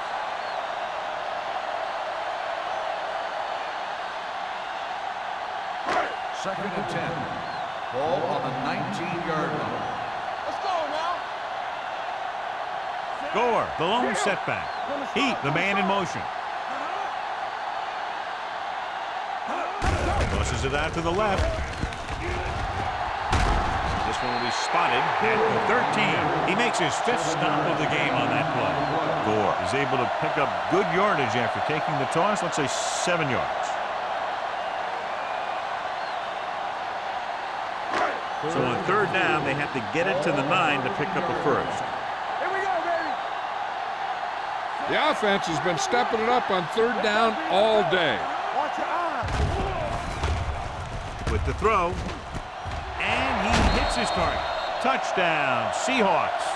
Second and 10. Ball on the 19-yard line. Let's go now. Gore, the lone setback. Heat, the man in motion. Tosses it out to the left. This one will be spotted at the 13. He makes his 5th stop of the game on that play. Gore is able to pick up good yardage after taking the toss, let's say 7 yards. So on third down, they have to get it to the 9 to pick up a first. Here we go, baby. The offense has been stepping it up on third down all day. Watch your eyes. With the throw, and he hits his target. Touchdown, Seahawks.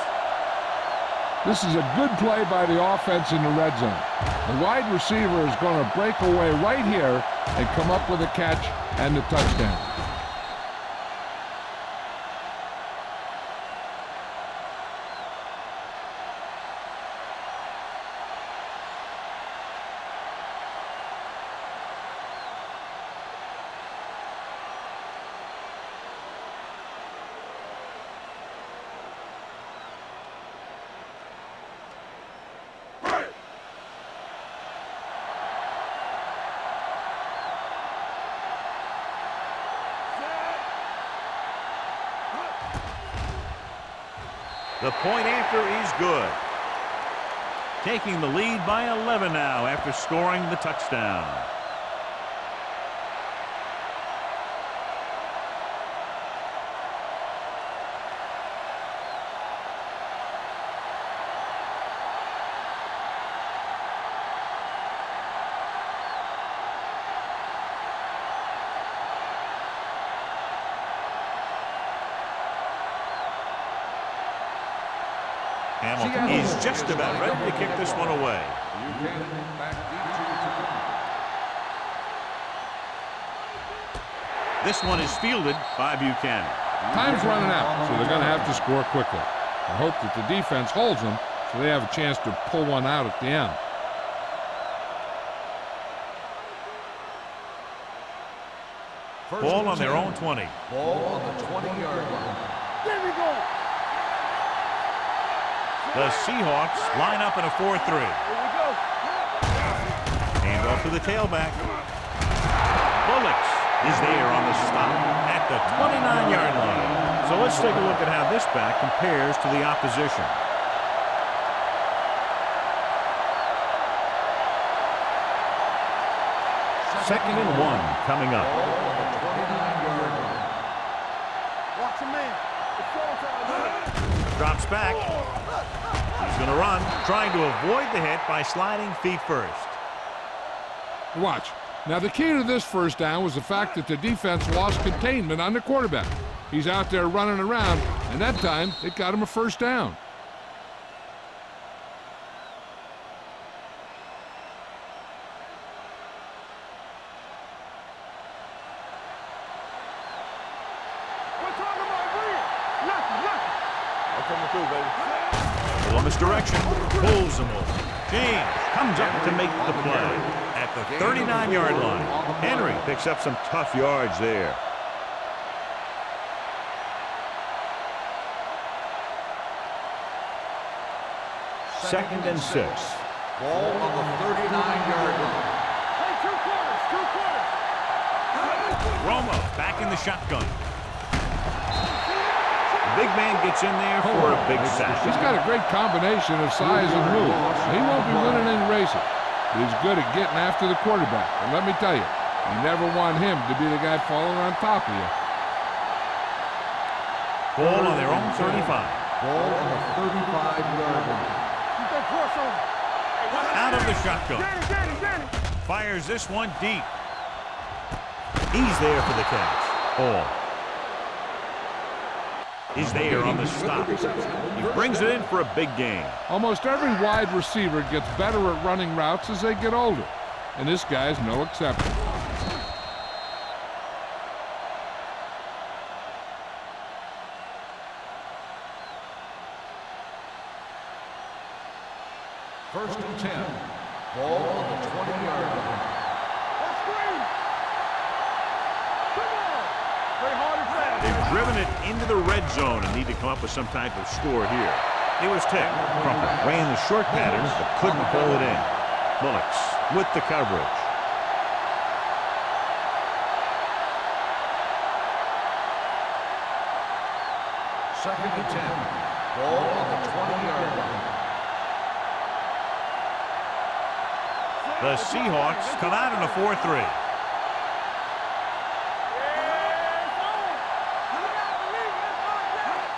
This is a good play by the offense in the red zone. The wide receiver is going to break away right here and come up with a catch and the touchdown. The point after is good. Taking the lead by 11 now after scoring the touchdown. Hamilton is just about ready to kick this one away. This one is fielded by Buchanan. Time's running out, so they're going to have to score quickly. I hope that the defense holds them so they have a chance to pull one out at the end. Ball on their own 20. Ball on the 20-yard line. There we go. The Seahawks line up in a 4-3. Here we go. Hand off to the tailback. Bullocks is there on the stop at the 29-yard line. So let's take a look at how this back compares to the opposition. Second and 1 coming up. Watch your man. It's showtime. Drops back. He's going to run, trying to avoid the hit by sliding feet first. Watch. Now, the key to this first down was the fact that the defense lost containment on the quarterback. He's out there running around, and that time it got him a first down. We're talking about real. Nothing. I'm coming through, baby. Little misdirection, pulls him over. James comes up to make the play at the 39-yard line. Henry picks up some tough yards there. Second and 6. Ball on the 39-yard line. Hey, two quarters. Romo back in the shotgun. The big man gets in there for a big sack. He's got a great combination of size and move. He won't be winning any races, but he's good at getting after the quarterback. And let me tell you, you never want him to be the guy falling on top of you. Ball on their own 35. Ball on the 35-yard line. Keep that crossover. Out of the shotgun. Danny. Fires this one deep. He's there for the catch. Ball is there on the stop. He brings it in for a big gain. Almost every wide receiver gets better at running routes as they get older, and this guy's no exception. First and 10. Ball on the 20-yard line. Let's screen. Come on. Play hard and fast. They've driven it into the red zone and need to come up with some type of score here. It was tipped. Crumpler ran the short pattern but couldn't pull it in. Bullocks with the coverage. Second and 10. Ball on the 20-yard line. The Seahawks come out in a 4-3.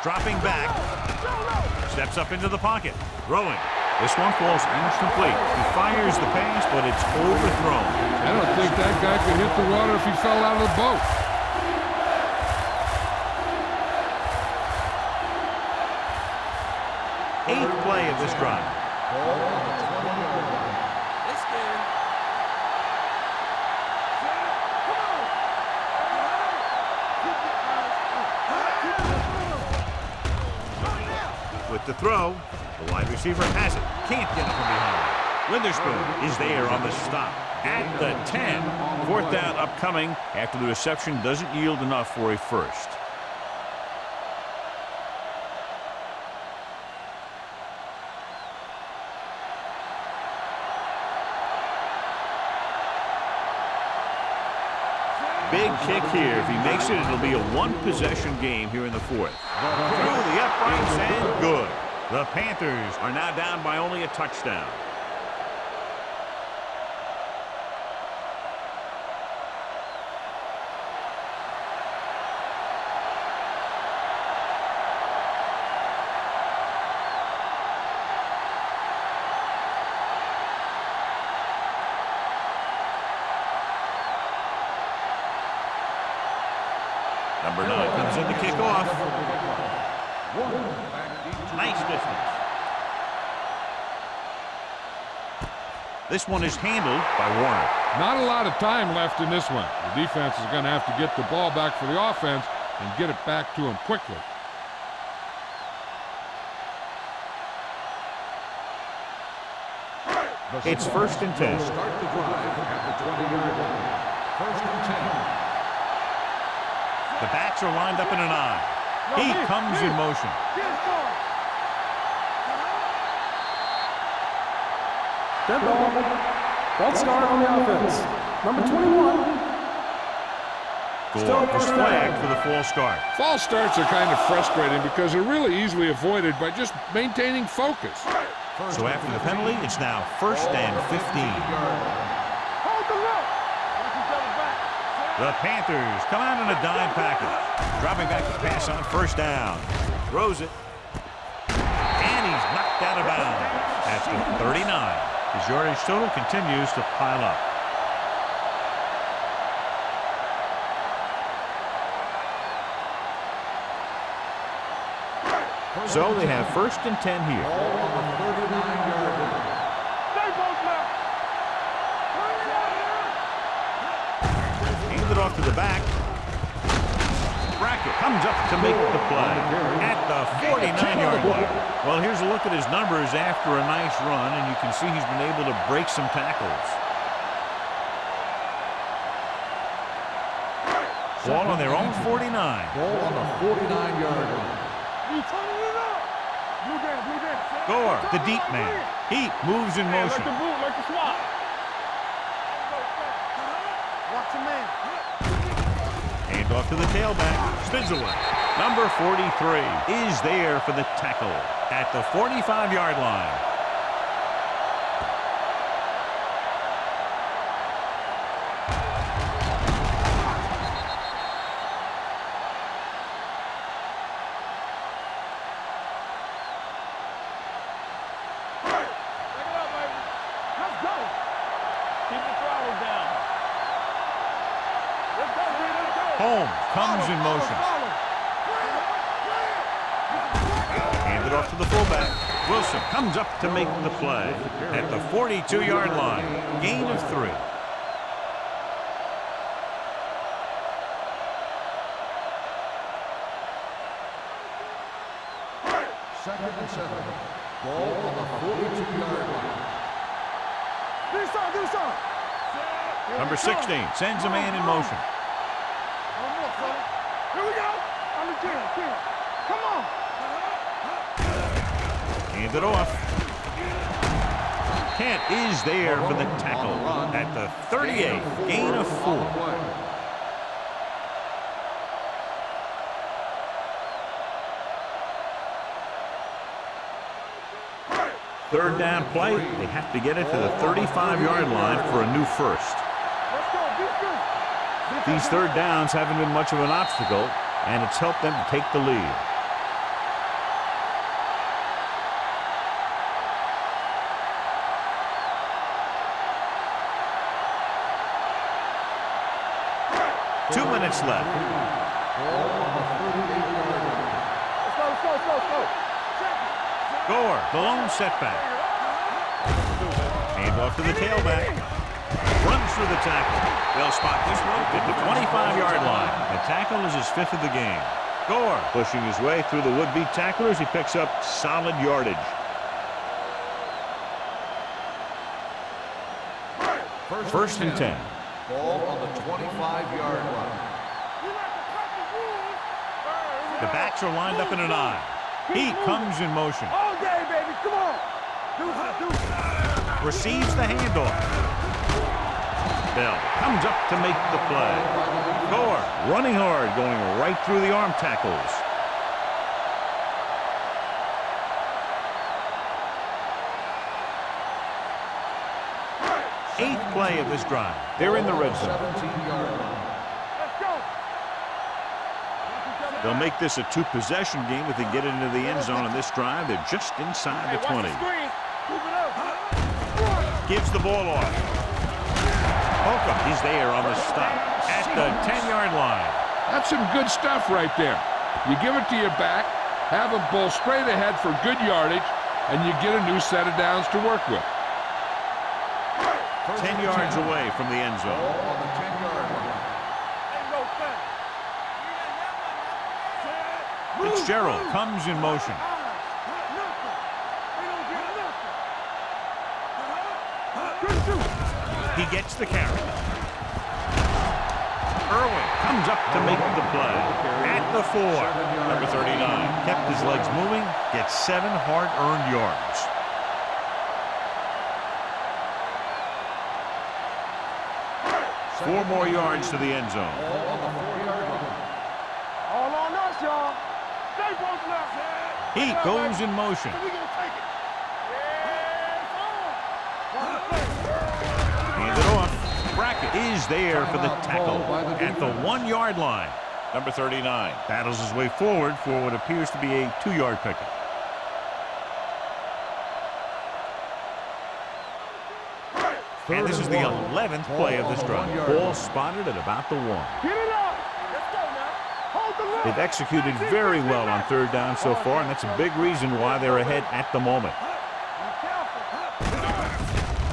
Dropping back. Steps up into the pocket. Throwing. This one falls incomplete. He fires the pass, but it's overthrown. I don't think that guy could hit the water if he fell out of the boat. Eighth play of this drive. Ball on the 20-yard line. With the throw, the wide receiver has it. Can't get it from behind. Witherspoon is there on the stop. At the 10. Fourth down upcoming after the reception doesn't yield enough for a first. Big kick here. If he makes it, it'll be a one-possession game here in the fourth. Through the uprights and good. The Panthers are now down by only a touchdown. Number 9 comes in to kick off. Nice distance. This one is handled by Warner. Not a lot of time left in this one. The defense is going to have to get the ball back for the offense and get it back to him quickly. It's first and 10. Start the drive at the 20-yard line. First and 10. The backs are lined up in an I. He comes in motion. Dead ball. False start on the offense. Number 21. Gore was flagged for the false start. False starts are kind of frustrating because they're really easily avoided by just maintaining focus. So after the penalty, it's now first and 15. Hold the look. The Panthers come out in a dime package. Dropping back to pass on first down. Throws it. And he's knocked out of bounds at the 39. His yardage total continues to pile up. So they have first and 10 here. Ball on the 39-yard line. It off to the back. Brackett comes up to make the play at the 49-yard line. Well, here's a look at his numbers after a nice run, and you can see he's been able to break some tackles. Ball on their own 49. Ball on the 49-yard line. Gore, the deep man. He moves in motion. Like the swat. Watch him, man. Hand off to the tailback. Spins away. Number 43 is there for the tackle at the 45-yard line. Home comes in motion. Handed off to the fullback. Wilson comes up to make the play at the 42-yard line. Gain of 3. Second and 7. Ball on the 42-yard line. Do some. Number 16 sends a man in motion. One more, son. Here we go. I'm the kid. Come on. Handed off. Kent is there for the tackle at the 38. Gain of 4. Third down play. They have to get it to the 35-yard line for a new first. Let's go. Defense. These third downs haven't been much of an obstacle, and it's helped them to take the lead. Two minutes left. Let's go. Gore, the lone setback. Hand off to the tailback. Runs through the tackle. They'll spot this one at the 25-yard line. The tackle is his 5th of the game. Gore pushing his way through the would-be tacklers. He picks up solid yardage. First and 10. Ball on the 25-yard line. The backs are lined up in an I. He comes in motion. All day, baby. Come on. Do it. Receives the handoff. Bell comes up to make the play. Gore running hard, going right through the arm tackles. Eighth play of this drive. They're in the red zone. 17-yard line. Let's go. They'll make this a 2-possession game if they get into the end zone on this drive. They're just inside the 20. Gives the ball off. Holcomb is there on the stop at the 10-yard line. That's some good stuff right there. You give it to your back, have him pull straight ahead for good yardage, and you get a new set of downs to work with. 10 yards away from the end zone. Ball on the 10-yard line. Fitzgerald comes in motion. He gets the carry. Irwin comes up to make the play at the 4. Number 39 kept his legs moving, gets 7 hard-earned yards. Four more yards to the end zone. Ball on the 4-yard line. All on us, y'all. Stay close now. He goes in motion. We gonna take it. Handed off. Brackett is there for the tackle at the 1-yard line. Number 39 battles his way forward for what appears to be a 2-yard pickup. And this is the 11th play of this drive. Ball spotted at about the 1. Get it up. Let's go now. Hold the line. They've executed very well on third down so far, and that's a big reason why they're ahead at the moment.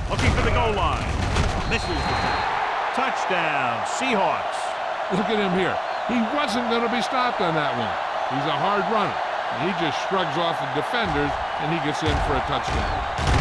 Looking for the goal line. Misses the tackle. Touchdown, Seahawks. Look at him here. He wasn't going to be stopped on that one. He's a hard runner. And he just shrugs off the defenders, and he gets in for a touchdown.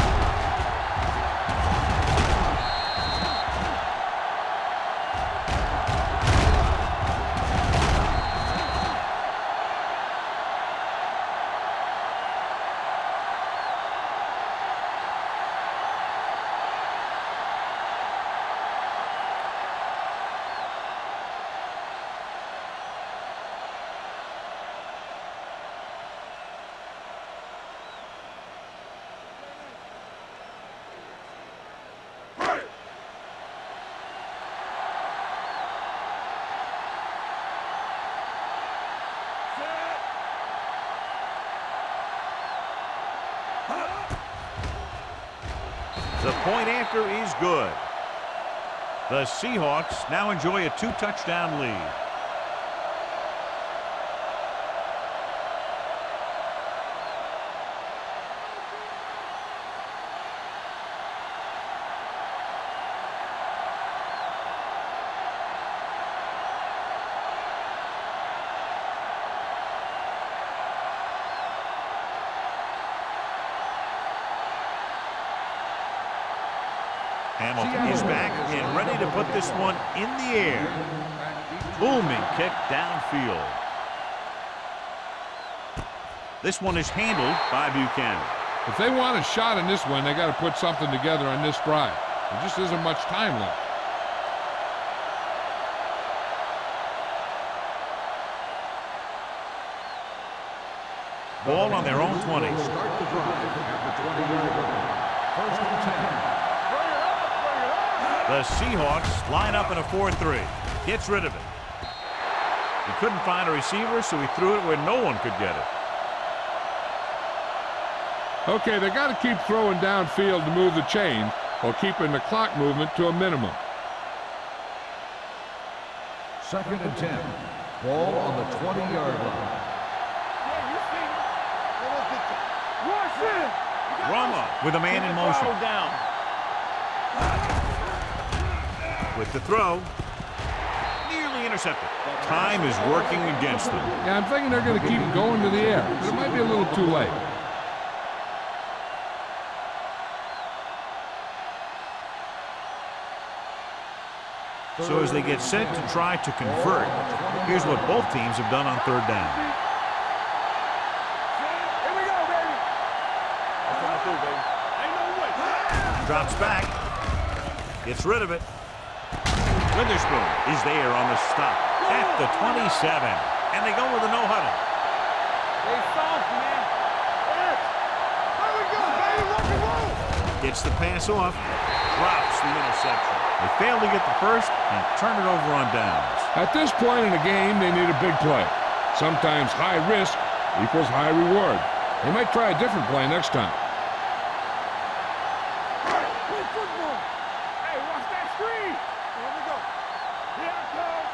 The point after is good. The Seahawks now enjoy a 2-touchdown lead. Hamilton is back and ready to put this one in the air. Booming kick downfield. This one is handled by Buchanan. If they want a shot in this one, they got to put something together on this drive. There just isn't much time left. Ball on their own 20. Start the drive at the 20-yard line. First and 10. The Seahawks line up in a 4-3. Gets rid of it. He couldn't find a receiver, so he threw it where no one could get it. Okay, they got to keep throwing downfield to move the chain while keeping the clock movement to a minimum. Second and 10. Ball on the 20-yard line. Rama with a man in motion. With the throw. Nearly intercepted. Time is working against them. Yeah, I'm thinking they're going to keep going to the air, but it might be a little too late. So as they get set to try to convert, here's what both teams have done on third down. Here we go, baby. That's what I do, baby. Ain't no way. Drops back. Gets rid of it. Witherspoon is there on the stop at the 27. And they go with a no huddle. They soft, man. Yes. There we go, baby. Rock and roll. Gets the pass off. Drops the interception. They fail to get the first and turn it over on downs. At this point in the game, they need a big play. Sometimes high risk equals high reward. They might try a different play next time. Play football. Hey, watch that screen. Here we go. Here I come.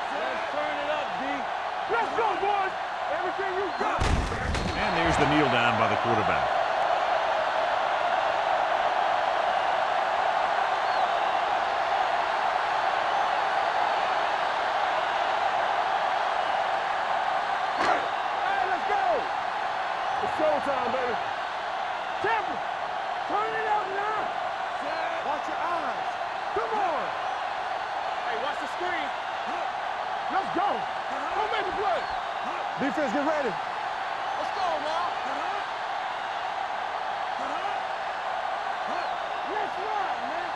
Let's turn it up, D. Let's go, boys. Everything you got. And there's the kneel down by the quarterback. Showtime, baby. Tampa, turn it up now. Watch your eyes. Come on. Hey, watch the screen. Let's go. Don't make the play. Defense, get ready. Let's go now. Let's run, man.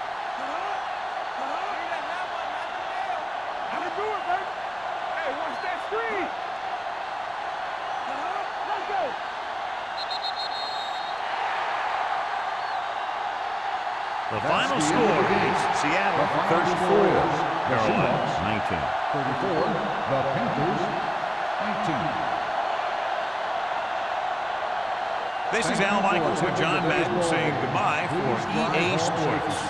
How to do it, baby. Hey, watch that screen. Let's go. The final score is Seattle 34, Carolina 19. 34, the Panthers 19. This is Al Michaels with John Madden saying goodbye for EA Sports.